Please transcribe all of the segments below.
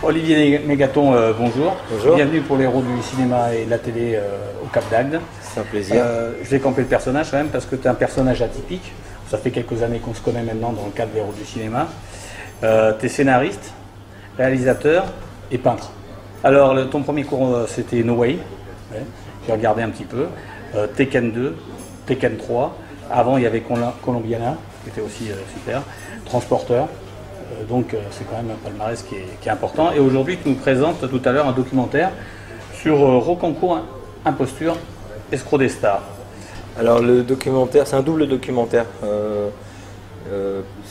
Olivier Mégaton, bonjour. Bonjour. Bienvenue pour les héros du cinéma et de la télé au Cap d'Agde. C'est un plaisir. Je vais camper le personnage quand même parce que tu es un personnage atypique. Ça fait quelques années qu'on se connaît maintenant dans le cadre des héros du cinéma. Tu es scénariste, réalisateur et peintre. Alors, ton premier cours, c'était No Way. Ouais. J'ai regardé un petit peu. Tekken 2, Tekken 3. Avant, il y avait Colombiana, qui était aussi super. Transporteur. Donc c'est quand même un palmarès qui est important. Et aujourd'hui, tu nous présentes tout à l'heure un documentaire sur Rocancourt, Imposture, Escroc des stars. Alors le documentaire, c'est un double documentaire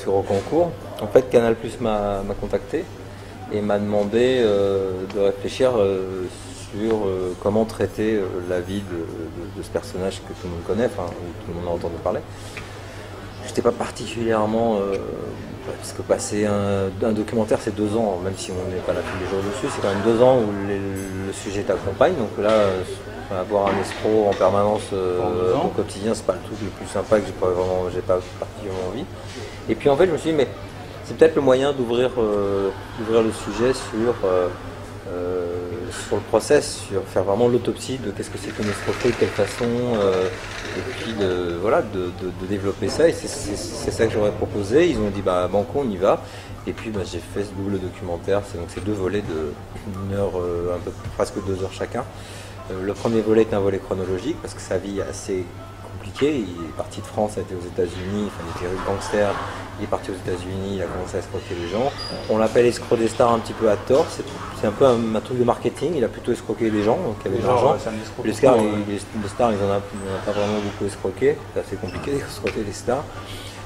sur Rocancourt. En fait, Canal+ m'a contacté et m'a demandé de réfléchir sur comment traiter la vie de ce personnage que tout le monde connaît, enfin, où tout le monde a entendu parler. Je n'étais pas particulièrement... parce que passer un documentaire, c'est 2 ans, même si on n'est pas là tous les jours dessus, c'est quand même 2 ans où le sujet t'accompagne. Donc là, avoir un escroc en permanence au quotidien, c'est pas le truc le plus sympa que j'ai pas particulièrement envie. Et puis en fait, je me suis dit, mais c'est peut-être le moyen d'ouvrir le sujet sur le process, sur faire vraiment l'autopsie de qu'est-ce que c'est qu'une escroquerie, de quelle façon, et puis de développer ça. Et c'est ça que j'aurais proposé. Ils ont dit bah banco, on y va. Et puis bah, j'ai fait ce double documentaire. Donc c'est 2 volets de 1 heure, un peu presque 2 heures chacun. Le premier volet est un volet chronologique parce que sa vie est assez compliquée. Il est parti de France, il a été aux États-Unis, enfin, il était gangster. Il est parti aux États-Unis, il a commencé à escroquer les gens. On l'appelle escroc des stars un petit peu à tort. C'est un peu un truc de marketing. Il a plutôt escroqué des gens qui avaient de l'argent. Les stars, ils n'en ont pas vraiment beaucoup escroqué. C'est assez compliqué d'escroquer les stars.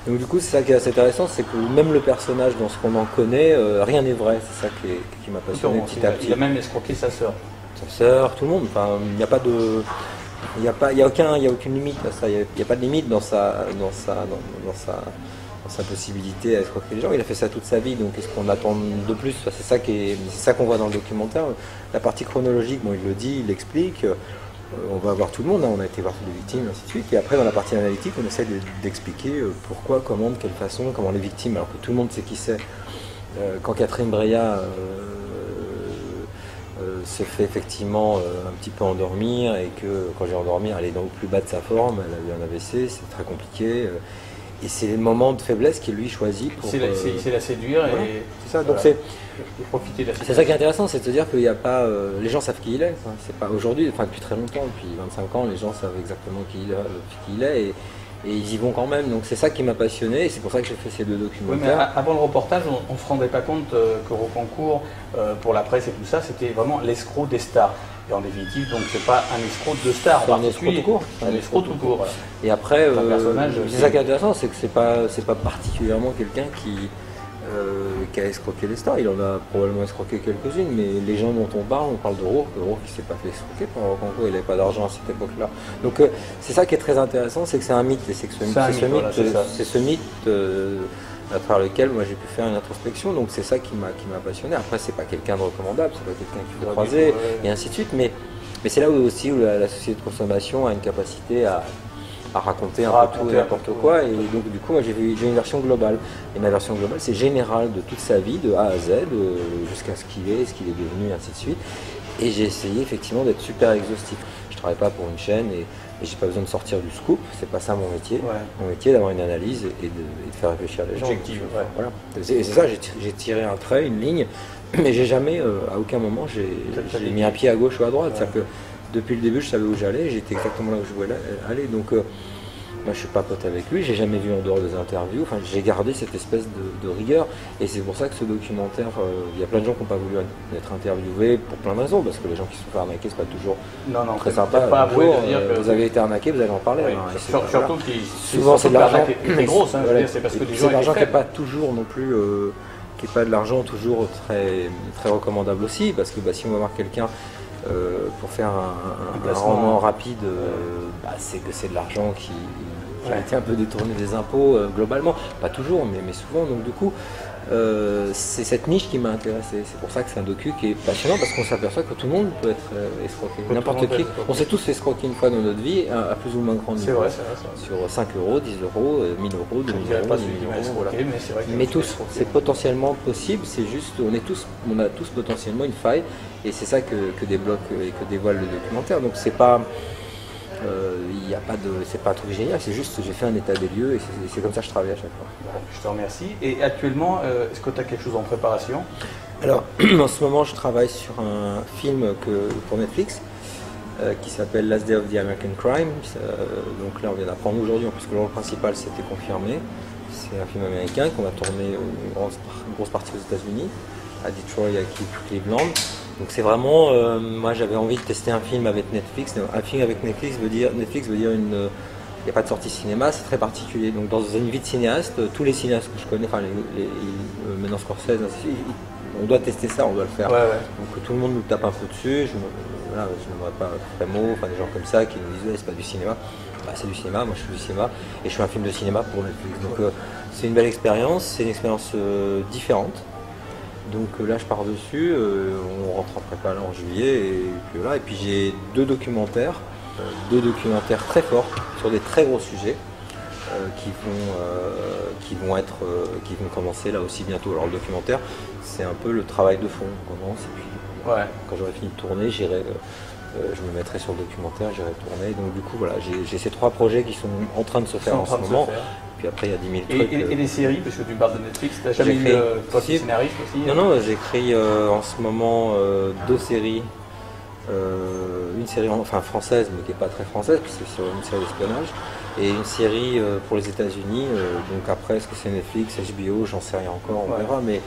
Donc du coup, c'est ça qui est assez intéressant, c'est que même le personnage, dans ce qu'on en connaît, rien n'est vrai. C'est ça qui m'a passionné petit à petit. Il a même escroqué sa sœur. Sa sœur, tout le monde. Enfin, il n'y a pas de... Il n'y a aucune limite à ça. Il n'y a pas de limite dans sa possibilité à escroquer les gens. Il a fait ça toute sa vie, donc qu'est-ce qu'on attend de plus? C'est ça qu'on voit dans le documentaire. La partie chronologique, bon, il le dit, il l'explique. On va voir tout le monde, hein. On a été voir toutes les victimes, ainsi de suite. Et après, dans la partie analytique, on essaie d'expliquer pourquoi, comment, de quelle façon, comment les victimes, alors que tout le monde sait qui c'est. Quand Catherine Breillat se fait effectivement un petit peu endormir, et que quand j'ai endormir, elle est dans le plus bas de sa forme, elle a eu un AVC, c'est très compliqué. Et c'est le moment de faiblesse qu'il lui choisit pour... Il sait la séduire et... Ouais, c'est ça, donc profiter de la c'est ça qui est intéressant, c'est de se dire qu'il n'y a pas... les gens savent qui il est, hein. C'est pas aujourd'hui, enfin depuis très longtemps, depuis 25 ans, les gens savent exactement qui il est et ils y vont quand même. Donc c'est ça qui m'a passionné et c'est pour ça que j'ai fait ces 2 documentaires. Oui, mais avant le reportage, on ne se rendait pas compte que Rocancourt, pour la presse et tout ça, c'était vraiment l'escroc des stars. Et en définitive, donc c'est pas un escroc de star, c'est un escroc tout court. Un escroc tout court. Voilà. Et après, c'est ça qui est intéressant, c'est que c'est pas particulièrement quelqu'un qui a escroqué les stars. Il en a probablement escroqué quelques-unes, mais les gens dont on parle de Rourke qui s'est pas fait escroquer par Rocancourt, il n'avait pas d'argent à cette époque-là. Donc c'est ça qui est très intéressant, c'est que c'est un mythe, et c'est ce mythe à travers lequel moi j'ai pu faire une introspection, donc c'est ça qui m'a passionné. Après c'est pas quelqu'un de recommandable, c'est pas quelqu'un qu'il faut croiser, et ainsi de suite, mais c'est là où aussi la société de consommation a une capacité à raconter un peu tout et n'importe quoi, et donc du coup moi j'ai une version globale, et ma version globale c'est général de toute sa vie, de A à Z, jusqu'à ce qu'il est devenu, et ainsi de suite, et j'ai essayé effectivement d'être super exhaustif. Je travaille pas pour une chaîne et j'ai pas besoin de sortir du scoop, c'est pas ça mon métier. Ouais. Mon métier est d'avoir une analyse et de faire réfléchir les gens. Objectif, ouais. Voilà. C'est ça, j'ai tiré un trait, une ligne, mais j'ai jamais, à aucun moment, j'ai mis un pied à gauche ou à droite. Ouais. C'est-à-dire que depuis le début, je savais où j'allais, j'étais exactement là où je voulais aller. Donc moi je suis pas pote avec lui, j'ai jamais vu en dehors des interviews, enfin j'ai gardé cette espèce de rigueur, et c'est pour ça que ce documentaire, il y a plein de gens qui n'ont pas voulu être interviewés pour plein de raisons, parce que les gens qui se sont fait arnaquer, c'est pas toujours très sympa. Pas vous avez été arnaqué, vous allez en parler. Oui, hein, surtout souvent c'est de l'argent très grosse, hein, c'est parce que les gens c'est de l'argent qui n'est pas toujours non plus, qui n'est pas de l'argent toujours très recommandable aussi, parce que si on va voir quelqu'un pour faire un rendement rapide, c'est que c'est de l'argent qui a été un peu détourné des impôts globalement, pas toujours, mais souvent. Donc du coup, c'est cette niche qui m'a intéressé. C'est pour ça que c'est un docu qui est passionnant parce qu'on s'aperçoit que tout le monde peut être escroqué. N'importe qui. On s'est tous escroqué une fois dans notre vie à plus ou moins grand niveau. C'est vrai. Sur 5 euros, 10 euros, 1000 euros, 2000 euros, 10 000 euros. Voilà. Mais tous, c'est potentiellement possible. C'est juste, on a tous potentiellement une faille et c'est ça que débloque et que dévoile le documentaire. Donc c'est pas. C'est pas un truc génial, c'est juste j'ai fait un état des lieux et c'est comme ça que je travaille à chaque fois. Bon, je te remercie. Et actuellement, est-ce que tu as quelque chose en préparation? Alors, en ce moment, je travaille sur un film pour Netflix qui s'appelle Last Day of the American Crime. Donc là, on vient d'apprendre aujourd'hui, en plus que le rôle principal s'était confirmé. C'est un film américain qu'on a tourné une grosse partie aux États-Unis, à Detroit, à Cleveland. Donc c'est vraiment, moi j'avais envie de tester un film avec Netflix. Un film avec Netflix veut dire il n'y a pas de sortie cinéma, c'est très particulier. Donc dans une vie de cinéaste, tous les cinéastes que je connais, enfin maintenant Scorsese, on doit tester ça, on doit le faire. Ouais. Donc tout le monde nous tape un peu dessus, je n'aimerais pas Frémo, enfin des gens comme ça qui nous disent c'est pas du cinéma. Bah, c'est du cinéma, moi je fais du cinéma et je fais un film de cinéma pour Netflix. Donc c'est une belle expérience, c'est une expérience différente. Donc là je pars dessus, on rentre en prépa là en juillet et puis voilà. Et puis j'ai deux documentaires très forts sur des très gros sujets qui vont commencer là aussi bientôt. Alors le documentaire c'est un peu le travail de fond, on commence et puis quand j'aurai fini de tourner je me mettrai sur le documentaire, j'irai tourner. Donc du coup voilà, j'ai ces trois projets qui sont en train de se faire en ce moment. Puis après il y a 10 000 trucs. Et les séries, parce que tu parles de Netflix, tu n'as jamais eu toi qui es scénariste aussi? Non, j'écris en ce moment deux séries. Une série française, mais qui n'est pas très française, puisque c'est sur une série d'espionnage. Et une série pour les États-Unis. Donc après, est-ce que c'est Netflix, HBO, j'en sais rien encore, on verra. Mais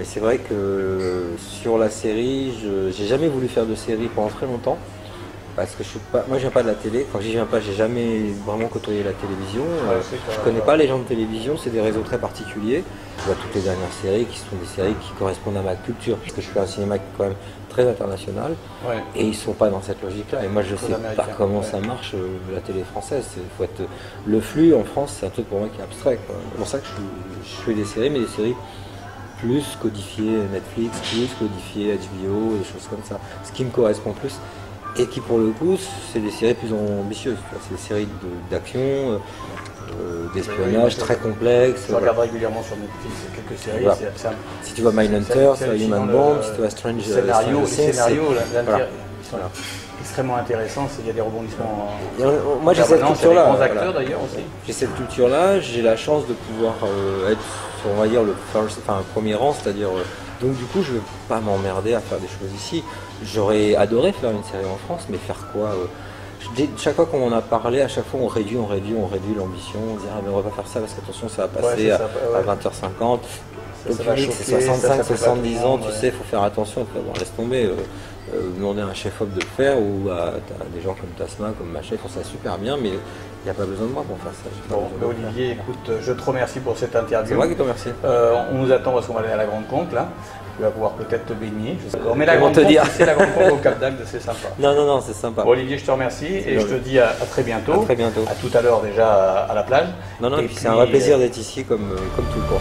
c'est vrai que sur la série, j'ai jamais voulu faire de série pendant très longtemps. Parce que moi je viens pas de la télé, quand j'y viens pas, j'ai jamais vraiment côtoyé la télévision. Je connais pas les gens de télévision, c'est des réseaux très particuliers. Je vois toutes les dernières séries qui sont des séries qui correspondent à ma culture, parce que je fais un cinéma qui est quand même très international. Et ils sont pas dans cette logique-là. Et moi je sais pas comment ça marche la télé française. Le flux en France, c'est un truc pour moi qui est abstrait. C'est pour ça que je fais des séries, mais des séries plus codifiées Netflix, plus codifiées HBO, des choses comme ça. Ce qui me correspond plus. Et qui pour le coup, c'est des séries plus ambitieuses. C'est des séries d'action, d'espionnage très complexes. Je regarde régulièrement sur Netflix quelques séries. Voilà. Si tu vois Mindhunter, si tu vois Human Bomb, si tu vois Strange Things, les scénarios sont extrêmement intéressants. Il y a des rebondissements. Moi j'ai cette culture-là. Des grands acteurs d'ailleurs aussi. J'ai cette culture-là. J'ai la chance de pouvoir être, on va dire, le premier rang, c'est-à-dire. Donc du coup, je ne vais pas m'emmerder à faire des choses ici. J'aurais adoré faire une série en France, mais faire quoi chaque fois qu'on en a parlé, à chaque fois on réduit l'ambition. On dit mais on va pas faire ça parce qu'attention ça va passer à 20h50. Le public c'est 65, 70 ans, tu sais, il faut faire attention. Bon, laisse tomber. Demander à un chef-op de le faire ou à des gens comme Tasma, comme Macha, ils font ça super bien, mais il n'y a pas besoin de moi pour faire ça. Bon, Olivier, écoute, je te remercie pour cette interview. C'est moi qui te remercie. On nous attend parce qu'on va aller à la Grande Conque là. Tu vas pouvoir peut-être te baigner. Mais la Grande Conque, c'est la Grande Conque au Cap d'Agde, c'est sympa. Non, c'est sympa. Bon, Olivier, je te remercie et je te dis à très bientôt. À très bientôt. À tout à l'heure déjà à la plage. Et puis c'est un vrai plaisir d'être ici comme tout le cours.